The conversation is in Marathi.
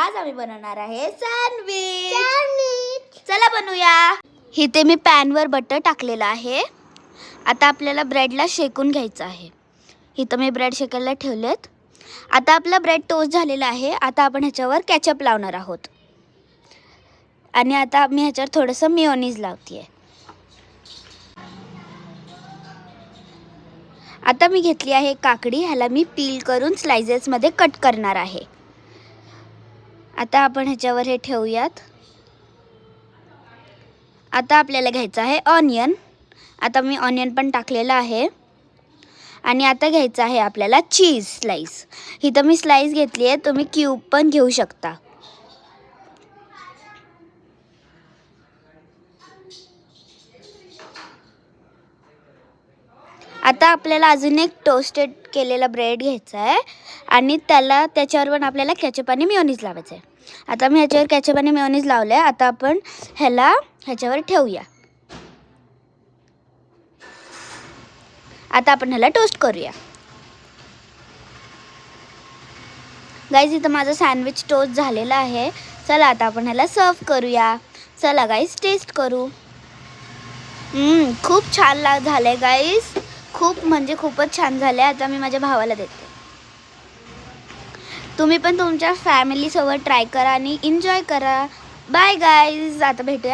आज आम्ही बनवणार आहे सँडविच। चला बनवूया। इथे मी पॅनवर बटर टाकलेला आहे। आता आपल्याला ब्रेडला शेकून घ्यायचं आहे। इथं मी ब्रेड शेकायला ठेवलेत। आता आपला ब्रेड टोस्ट झालेला आहे। आता आपण ह्याच्यावर केचप लावणार आहोत आणि आता मी ह्याच्यावर थोडंसं मेयोनीज लावते। आता मी घेतली आहे काकडी, ह्याला मी पील करून स्लाइसेसमध्ये कट करणार आहे। आता आपण ह्याच्यावर हे ठेवूयात। आता आपल्याला घ्यायचं आहे ऑनियन। आता मी ऑनियन पण टाकलेला आहे आणि आता घ्यायचं आहे आपल्याला चीज स्लाइस। इथं मी स्लाइस घेतली आहे, तुम्ही क्यूब पण घेऊ शकता। आता आपल्याला अजून एक टोस्टेड केलेला ब्रेड घ्यायचा आहे आणि त्याच्यावर पण आपल्याला केचप आणि मेयोनीज लावायचं आहे। आता मी ह्याच्यावर केचप आणि मेयोनीज लावले। आता आपण ह्याच्यावर ठेवूया। आता आपण ह्याला टोस्ट करूया। गाईज इथं माझं सँडविच टोस्ट झालेला आहे। चला आता आपण ह्याला सर्व करूया। चला गाईज टेस्ट करू। खूप छान झालंय गाईज, खूप म्हणजे खूपच छान झाले। आता मी माझ्या भावाला देते। तुम्ही पण तुमच्या फॅमिली सोबत ट्राय करा आणि एन्जॉय करा। बाय गाईज, आता भेटूया।